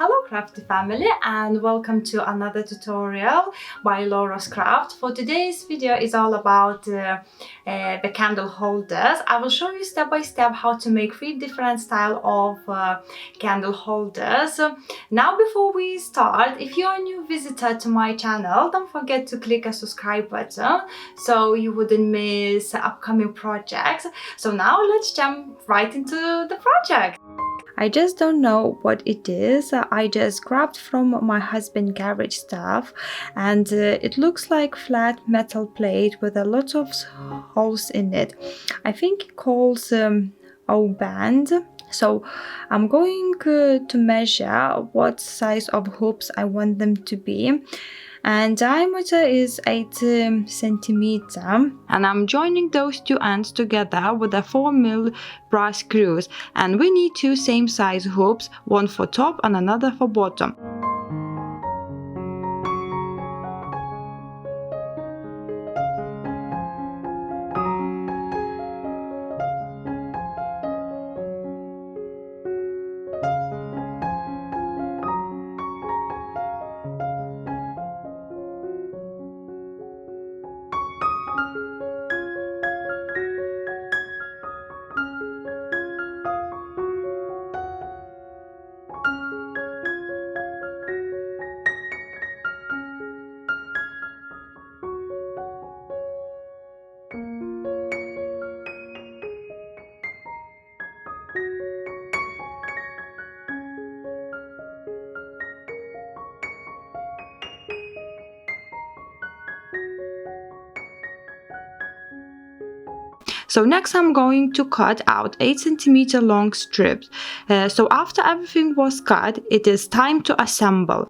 Hello crafty family, and welcome to another tutorial by Laura's Craft. For today's video is all about the candle holders. I will show you step by step how to make 3 different style of candle holders. Now before we start, if you're a new visitor to my channel, don't forget to click a subscribe button so you wouldn't miss upcoming projects. So now let's jump right into the project. I just don't know what it is. I just grabbed from my husband's garage stuff, and it looks like flat metal plate with a lot of holes in it. I think it calls O-band. So I'm going to measure what size of hoops I want them to be, and diameter is 8 centimeter, and I'm joining those two ends together with a 4mm brass screws, and we need 2 same size hoops, one for top and another for bottom. So next I'm going to cut out 8 centimeter long strips. So after everything was cut, it is time to assemble.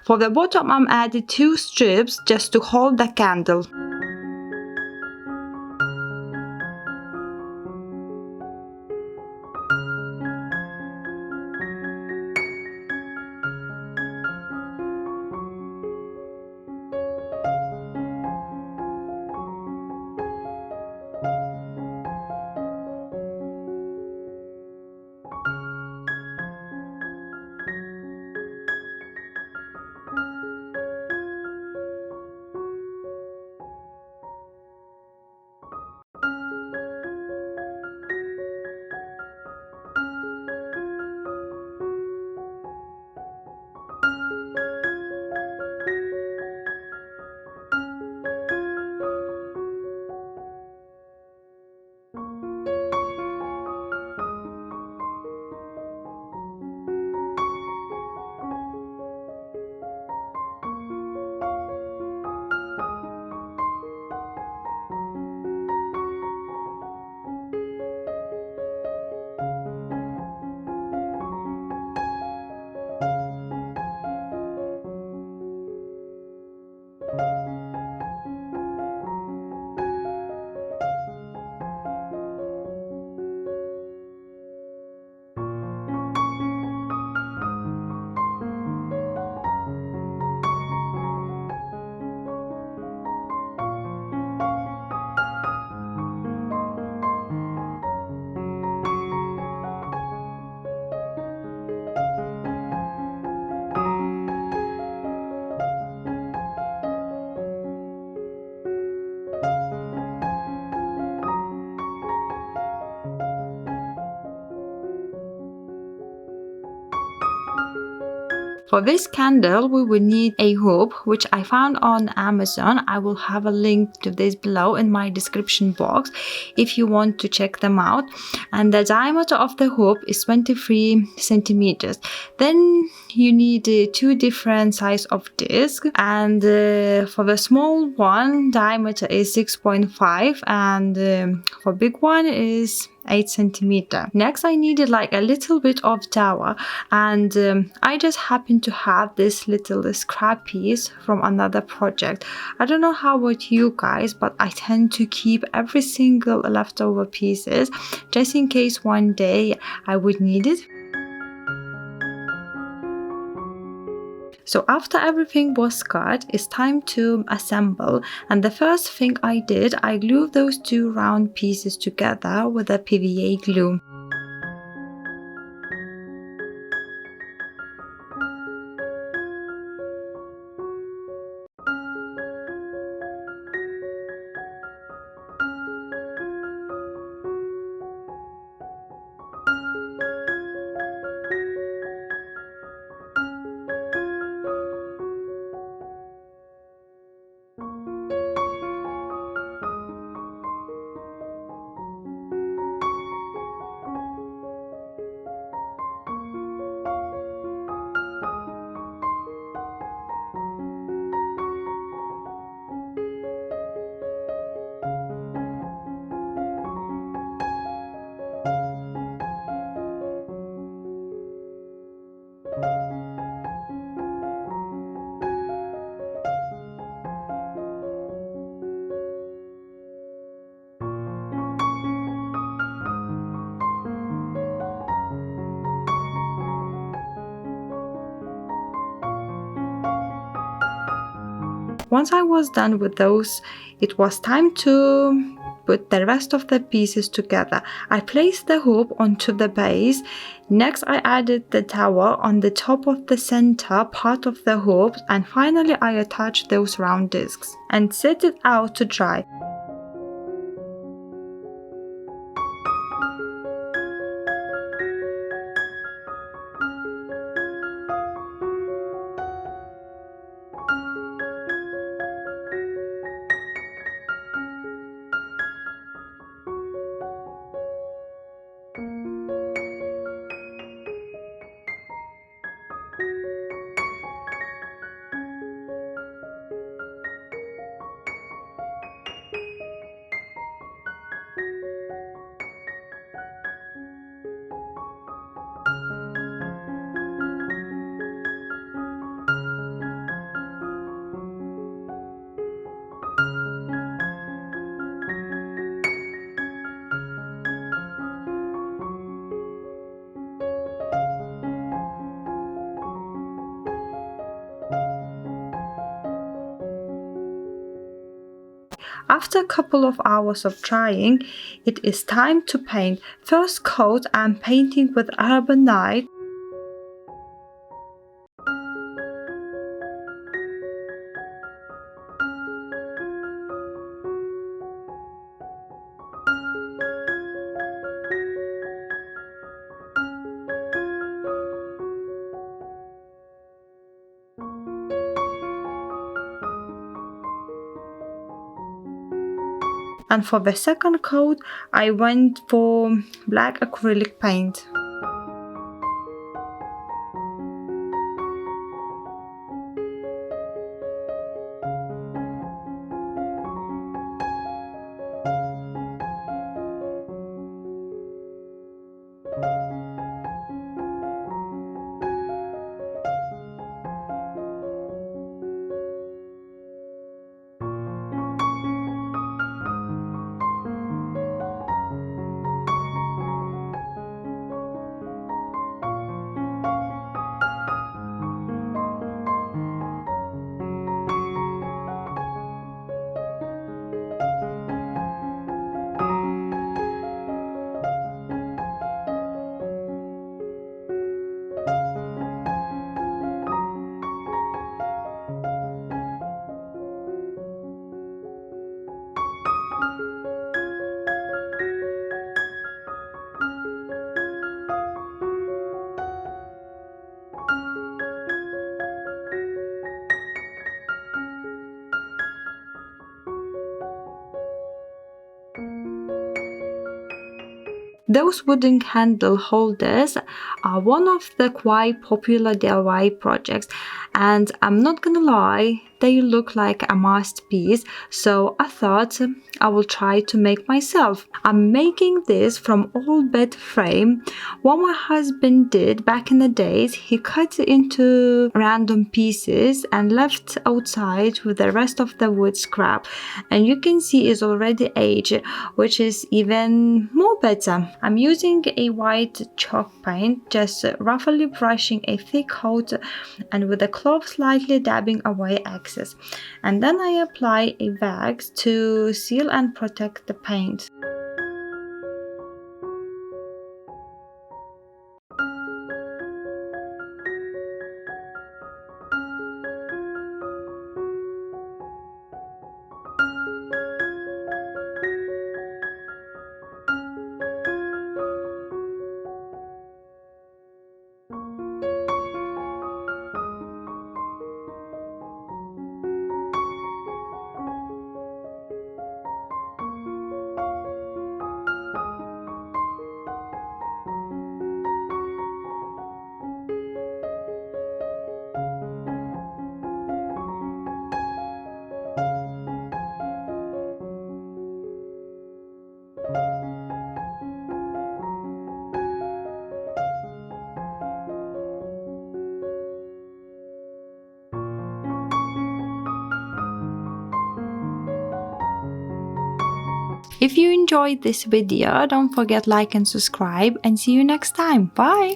For the bottom, I'm adding 2 strips just to hold the candle. For this candle, we will need a hoop, which I found on Amazon. I will have a link to this below in my description box if you want to check them out. And the diameter of the hoop is 23 centimeters. Then you need two different size of disc, and for the small one, diameter is 6.5, and for big one is 8 centimeter. Next, I needed like a little bit of tower, and I just happened to have this little scrap piece from another project. I don't know how about you guys, but I tend to keep every single leftover pieces just in case one day I would need it. So after everything was cut, it's time to assemble, and the first thing I did, I glued those two round pieces together with a PVA glue. Once I was done with those, it was time to put the rest of the pieces together. I placed the hoop onto the base. Next, I added the tower on the top of the center part of the hoop, and finally I attached those round discs and set it out to dry. After a couple of hours of drying, it is time to paint. First coat, I'm painting with Urban Night. And for the second coat, I went for black acrylic paint. Those wooden candle holders are one of the quite popular DIY projects, and I'm not gonna lie, they look like a masterpiece, so I thought I will try to make myself. I'm making this from old bed frame. What my husband did back in the days, he cut it into random pieces and left outside with the rest of the wood scrap, and you can see it's already aged, which is even more better. I'm using a white chalk paint, just roughly brushing a thick coat and with the cloth slightly dabbing away excess, and then I apply a wax to seal and protect the paint. If you enjoyed this video, don't forget like and subscribe, and see you next time. Bye!